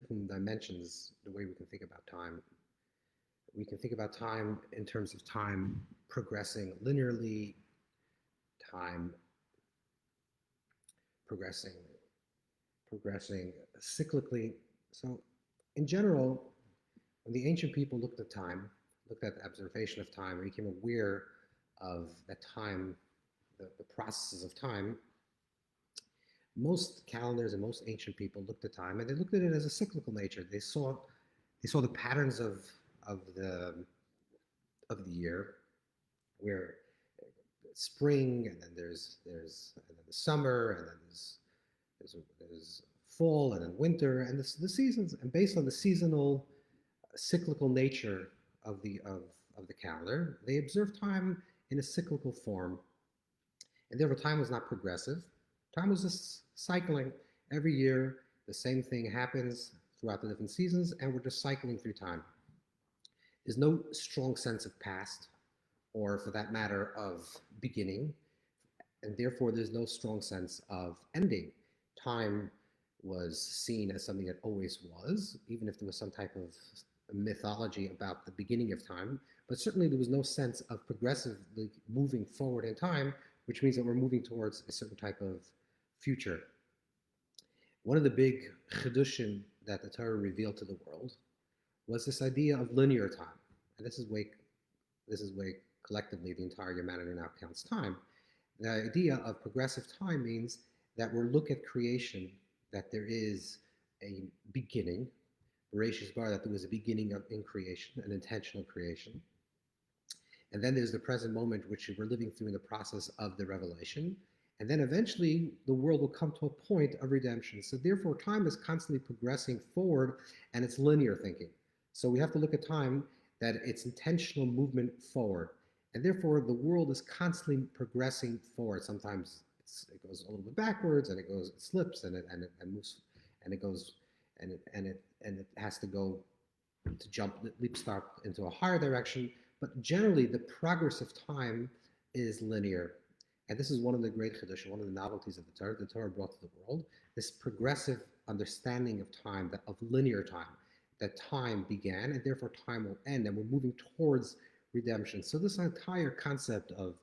whom dimensions the way we can think about time. We can think about time in terms of time progressing linearly, time progressing cyclically. So in general, when the ancient people looked at time, looked at the observation of time, and became aware of that time, the processes of time, most calendars and most ancient people looked at time and they looked at it as a cyclical nature. They saw the patterns of the year, where spring, and then there's and then the summer, and then there's fall, and then winter, and the seasons. And based on the seasonal, cyclical nature of the calendar, they observed time in a cyclical form, and therefore time was not progressive. Time was just cycling. Every year, the same thing happens throughout the different seasons, and we're just cycling through time. There's no strong sense of past, or for that matter, of beginning, and therefore there's no strong sense of ending. Time was seen as something that always was, even if there was some type of mythology about the beginning of time, but certainly there was no sense of progressively moving forward in time, which means that we're moving towards a certain type of future. One of the big chidushim that the Torah revealed to the world was this idea of linear time. And this is way collectively the entire humanity now counts time. The idea of progressive time means that we're look at creation, that there is a beginning, Bereshis bar, that there was a beginning in creation, an intentional creation. And then there's the present moment, which we're living through in the process of the revelation. And then eventually the world will come to a point of redemption. So therefore time is constantly progressing forward, and it's linear thinking. So we have to look at time that it's intentional movement forward. And therefore the world is constantly progressing forward. Sometimes it goes a little bit backwards, and it slips, and it moves, and it goes, and it has to go to jump, leap, start into a higher direction. But generally the progress of time is linear. And this is one of the great chidushim, one of the novelties of the Torah brought to the world, this progressive understanding of time, of linear time, that time began and therefore time will end, and we're moving towards redemption. So this entire concept of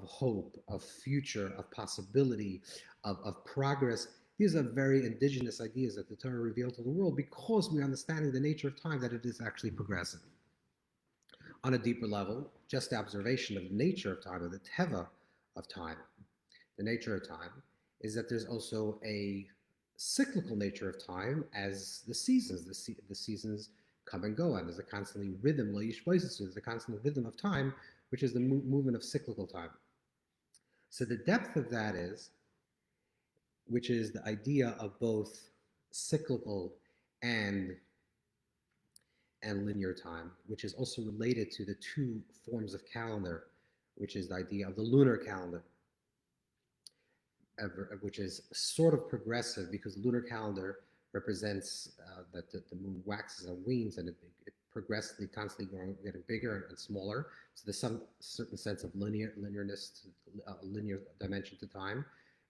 hope, of future, of possibility, of progress, these are very indigenous ideas that the Torah revealed to the world, because we're understanding the nature of time, that it is actually progressive. On a deeper level, just the observation of the nature of time, of the teva of time, the nature of time, is that there's also a cyclical nature of time as the seasons. The seasons come and go, and there's a constantly rhythm, there's a constant rhythm of time, which is the movement of cyclical time. So the depth of that is, which is the idea of both cyclical and linear time, which is also related to the two forms of calendar, which is the idea of the lunar calendar, which is sort of progressive, because the lunar calendar represents that the moon waxes and wanes, and it progressively, constantly growing, getting bigger and smaller. So there's some certain sense of linearness, linear dimension to time,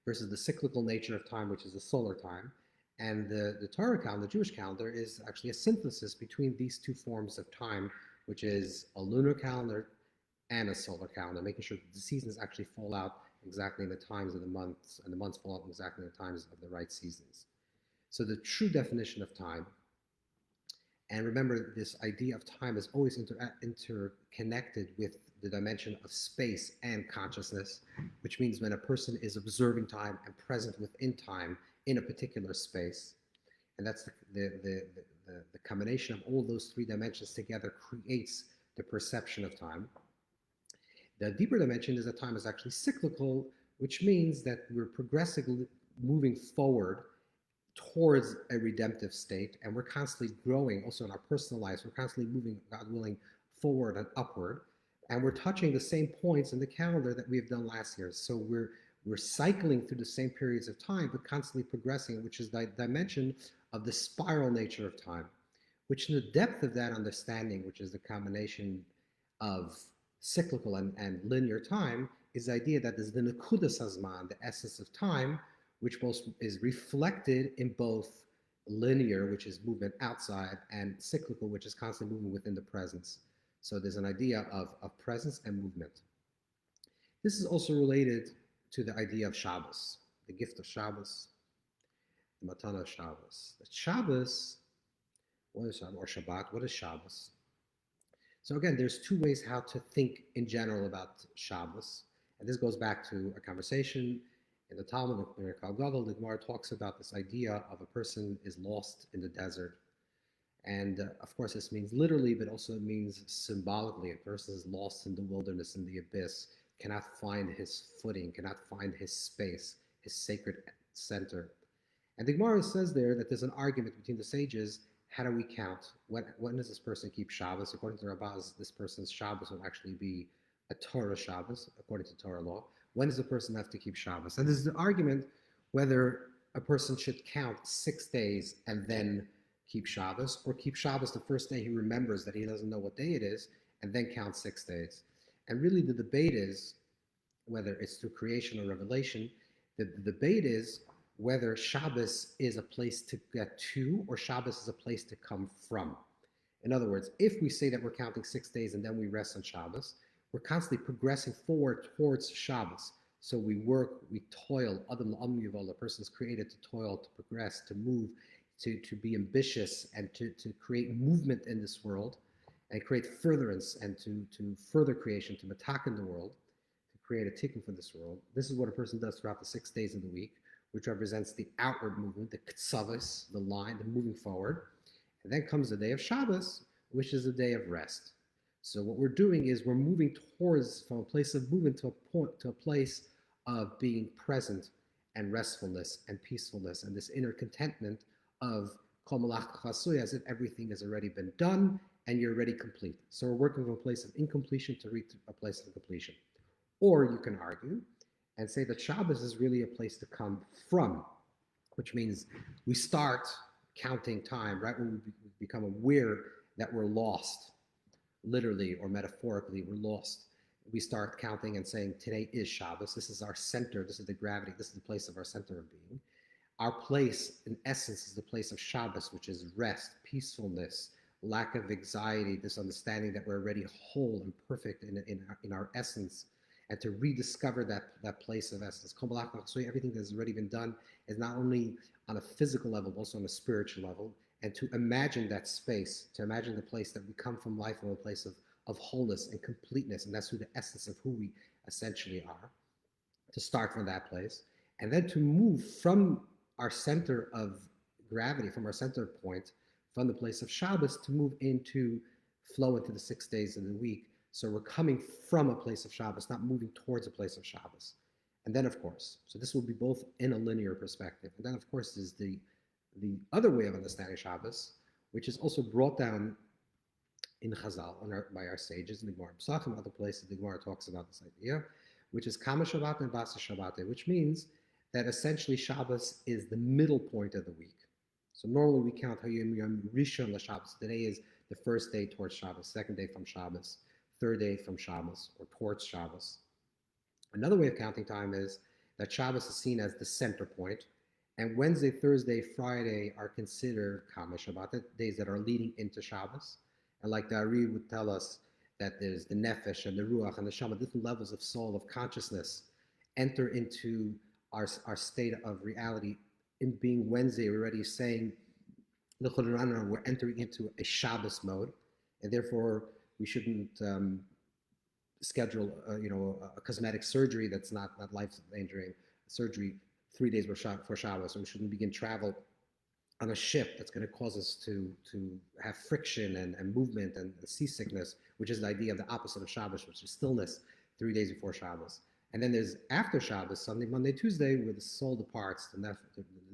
versus the cyclical nature of time, which is the solar time. And the Torah calendar, the Jewish calendar, is actually a synthesis between these two forms of time, which is a lunar calendar and a solar calendar, making sure that the seasons actually fall out exactly in the times of the months, and the months fall out exactly in the times of the right seasons. So the true definition of time, and remember, this idea of time is always interconnected with the dimension of space and consciousness, which means when a person is observing time and present within time in a particular space, and that's the combination of all those three dimensions together creates the perception of time. The deeper dimension is that time is actually cyclical, which means that we're progressively moving forward towards a redemptive state, and we're constantly growing also in our personal lives. We're constantly moving, God willing, forward and upward, and we're touching the same points in the calendar that we've done last year. So we're cycling through the same periods of time, but constantly progressing, which is the dimension of the spiral nature of time, which in the depth of that understanding, which is the combination of cyclical and linear time, is the idea that there's the nekudas hazman, the essence of time, which both is reflected in both linear, which is movement outside, and cyclical, which is constantly moving within the presence. So there's an idea of presence and movement. This is also related to the idea of Shabbos, the gift of Shabbos, the matana of Shabbos. The Shabbos, what is Shabbos, or Shabbat, what is Shabbos? So again, there's two ways how to think in general about Shabbos. And this goes back to a conversation in the Talmud, the Lunar Calendar. The Gemara talks about this idea of a person is lost in the desert. And of course, this means literally, but also it means symbolically. A person is lost in the wilderness, in the abyss, cannot find his footing, cannot find his space, his sacred center. And the Gemara says there that there's an argument between the sages. How do we count? When does this person keep Shabbos? According to Rabbaz, this person's Shabbos will actually be a Torah Shabbos, according to Torah law. When does a person have to keep Shabbos? And there's an argument whether a person should count 6 days and then keep Shabbos, or keep Shabbos the first day he remembers that he doesn't know what day it is, and then count 6 days. And really the debate is, whether it's through creation or revelation, the debate is whether Shabbos is a place to get to or Shabbos is a place to come from. In other words, if we say that we're counting 6 days and then we rest on Shabbos, we're constantly progressing forward towards Shabbos. So we work, we toil. Adam l'Amyuval, the person is created to toil, to progress, to move, to be ambitious, and to create movement in this world, and create furtherance, and to further creation, to matakan the world, to create a tikkun for this world. This is what a person does throughout the 6 days of the week, which represents the outward movement, the ktsavos, the line, the moving forward. And then comes the day of Shabbos, which is a day of rest. So what we're doing is we're moving towards, from a place of movement to a place of being present and restfulness and peacefulness, and this inner contentment of kol malach chasuy, as if everything has already been done and you're already complete. So we're working from a place of incompletion to reach a place of completion. Or you can argue and say that Shabbos is really a place to come from, which means we start counting time right when we become aware that we're lost, literally or metaphorically, we're lost. We start counting and saying, today is Shabbos. This is our center. This is the gravity. This is the place of our center of being. Our place, in essence, is the place of Shabbos, which is rest, peacefulness, lack of anxiety, this understanding that we're already whole and perfect in our essence, and to rediscover that place of essence. Everything that has already been done is not only on a physical level, but also on a spiritual level, and to imagine that space, to imagine the place that we come from life from a place of wholeness and completeness, and that's who the essence of who we essentially are, to start from that place, and then to move from our center of gravity, from our center point, from the place of Shabbos, to move flow into the 6 days of the week. So we're coming from a place of Shabbos, not moving towards a place of Shabbos. And then, of course, so this will be both in a linear perspective. And then, of course, is the other way of understanding Shabbos, which is also brought down in Chazal by our sages in the Gemara Pesachim, other places the Gemara talks about this idea, which is Kama Shabbat and Basa Shabbat, which means that essentially Shabbos is the middle point of the week. So normally we count Hayom Yom Rishon LaShabbos. Today is the first day towards Shabbos, second day from Shabbos, third day from Shabbos, or towards Shabbos. Another way of counting time is that Shabbos is seen as the center point, and Wednesday, Thursday, Friday are considered Kama Shabbat, days that are leading into Shabbos. And like the Ari would tell us, that there's the Nefesh and the Ruach and the Shama, different levels of soul, of consciousness, enter into our state of reality. In being Wednesday, we're already saying, we're entering into a Shabbos mode, and therefore we shouldn't schedule a cosmetic surgery that's not life-endangering surgery 3 days before Shabbos, or we shouldn't begin travel on a ship that's going to cause us to have friction and movement and seasickness, which is the idea of the opposite of Shabbos, which is stillness, 3 days before Shabbos. And then there's after Shabbos, Sunday, Monday, Tuesday, where the soul departs, the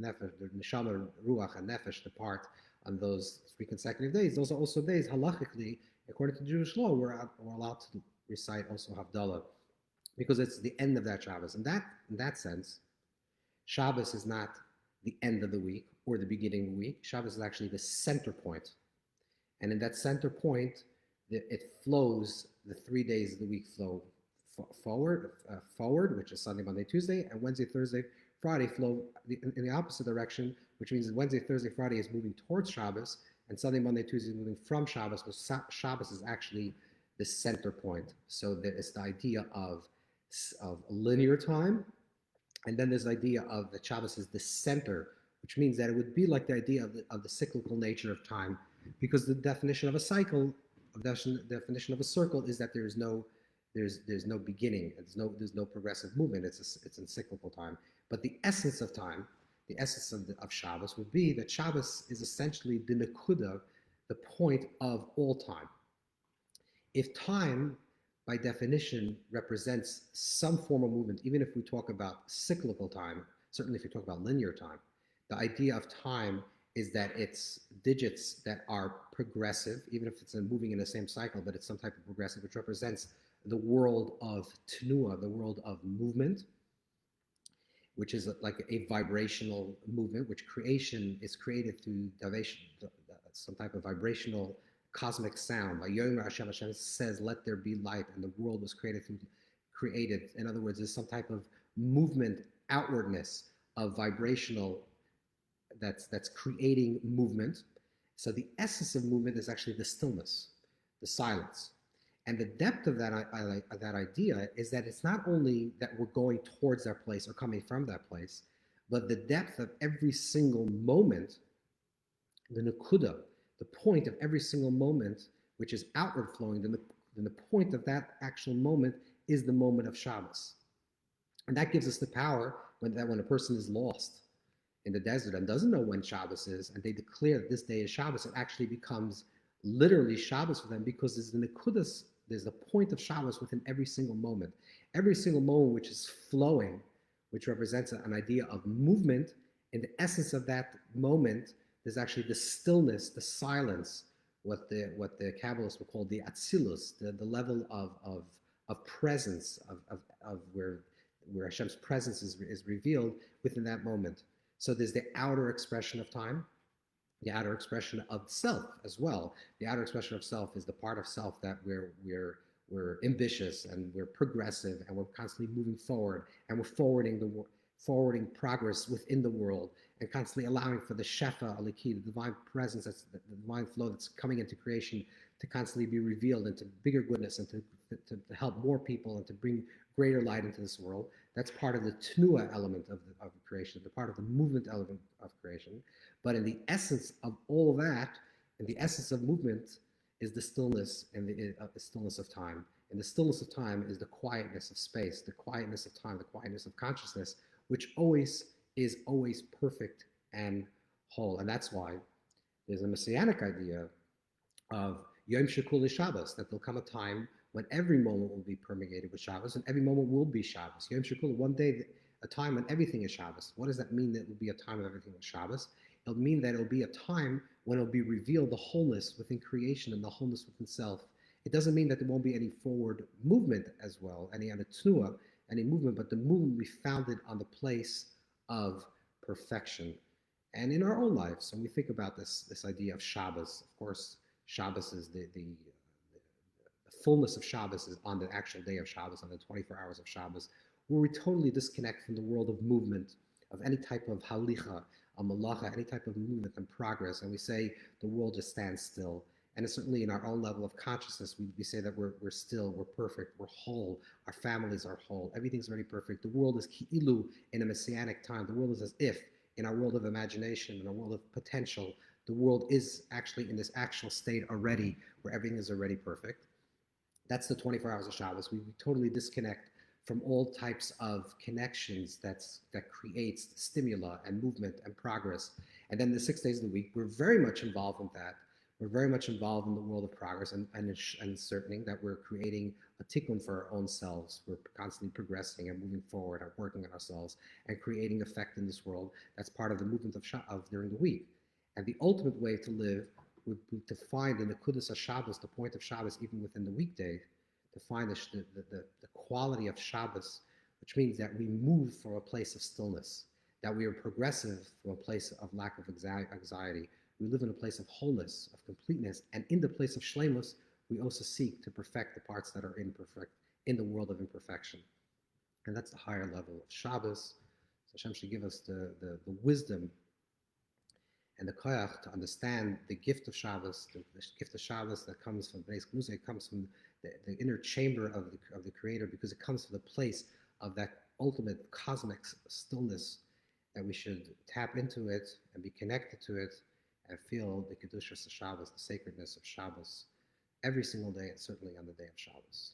neshama, ruach, and nefesh depart on those 3 consecutive days. Those are also days, halachically, according to Jewish law, we're allowed to recite also Havdalah, because it's the end of that Shabbos. And in that sense, Shabbos is not the end of the week or the beginning of the week. Shabbos is actually the center point. And in that center point, it flows, the 3 days of the week flow forward, which is Sunday, Monday, Tuesday, and Wednesday, Thursday, Friday flow in the opposite direction, which means Wednesday, Thursday, Friday is moving towards Shabbos, and Sunday, Monday, Tuesday is moving from Shabbos, but Shabbos is actually the center point. So there is the idea of linear time, and then there's the idea of the Shabbos is the center, which means that it would be like the idea of the cyclical nature of time, because the definition of a cycle, the definition of a circle is that there's no beginning, there's no progressive movement. It's in cyclical time. But the essence of time, the essence of Shabbos would be that Shabbos is essentially the nekuda, the point of all time. If time, by definition, represents some form of movement, even if we talk about cyclical time, certainly if we talk about linear time, the idea of time is that it's digits that are progressive, even if it's moving in the same cycle, but it's some type of progressive, which represents the world of tenua, the world of movement, which is like a vibrational movement, which creation is created through some type of vibrational cosmic sound. Like Yom Hashem says, "Let there be light," and the world was created. In other words, there's some type of movement, outwardness of vibrational that's creating movement. So the essence of movement is actually the stillness, the silence. And the depth of that idea is that it's not only that we're going towards that place or coming from that place, but the depth of every single moment, the nekuda, the point of every single moment, which is outward flowing, then the point of that actual moment is the moment of Shabbos. And that gives us the power when a person is lost in the desert and doesn't know when Shabbos is, and they declare that this day is Shabbos, it actually becomes literally Shabbos for them, because there's the nekudas, there's the point of Shabbos within every single moment. Every single moment which is flowing, which represents an idea of movement, in the essence of that moment, there's actually the stillness, the silence, what the Kabbalists will call the atzilus, the level of presence, of where Hashem's presence is revealed within that moment. So there's the outer expression of time, the outer expression of self as well. The outer expression of self is the part of self that we're ambitious and we're progressive and we're constantly moving forward and we're forwarding progress within the world and constantly allowing for the shefa aliki, the divine presence, that's the divine flow that's coming into creation, to constantly be revealed into bigger goodness and to help more people and to bring greater light into this world. That's part of the tenua element of creation, the part of the movement element of creation. But in the essence of all of that, in the essence of movement, is the stillness and the stillness of time. And the stillness of time is the quietness of space, the quietness of time, the quietness of consciousness, which is always perfect and whole. And that's why there's a messianic idea of Yom Shekul Shabbos, that there'll come a time when every moment will be permeated with Shabbos, and every moment will be Shabbos. Yom Shekul, one day, a time when everything is Shabbos. What does that mean, that it will be a time of everything is Shabbos? It'll mean that it'll be a time when it'll be revealed the wholeness within creation and the wholeness within self. It doesn't mean that there won't be any forward movement as well, any other tenua, any movement, but the movement will be founded on the place of perfection. And in our own lives, when we think about this idea of Shabbos, of course, Shabbos is the fullness of Shabbos is on the actual day of Shabbos, on the 24 hours of Shabbos, where we totally disconnect from the world of movement, of any type of halicha, a malacha, any type of movement and progress, and we say the world just stands still. And it's certainly in our own level of consciousness, we say that we're still, we're perfect, we're whole, our families are whole, everything's very perfect. The world is ki'ilu in a messianic time. The world is as if, in our world of imagination, in our world of potential, the world is actually in this actual state already, where everything is already perfect. That's the 24 hours of Shabbos. We totally disconnect from all types of connections that creates stimuli and movement and progress. And then the 6 days of the week, we're very much involved in that. We're very much involved in the world of progress and certain that we're creating a tikkun for our own selves. We're constantly progressing and moving forward and working on ourselves and creating effect in this world. That's part of the movement of during the week. And the ultimate way to live would be to find in the Kudus Shabbos, the point of Shabbos, even within the weekday, to find the quality of Shabbos, which means that we move from a place of stillness, that we are progressive from a place of lack of anxiety. We live in a place of wholeness, of completeness, and in the place of shlemus, we also seek to perfect the parts that are imperfect in the world of imperfection. And that's the higher level of Shabbos. So Hashem should give us the wisdom and the koyach to understand the gift of Shabbos, the gift of Shabbos that comes from Beis Kmusa, it comes from the inner chamber of the Creator, because it comes from the place of that ultimate cosmic stillness, that we should tap into it and be connected to it and feel the kedushas of Shabbos, the sacredness of Shabbos, every single day, and certainly on the day of Shabbos.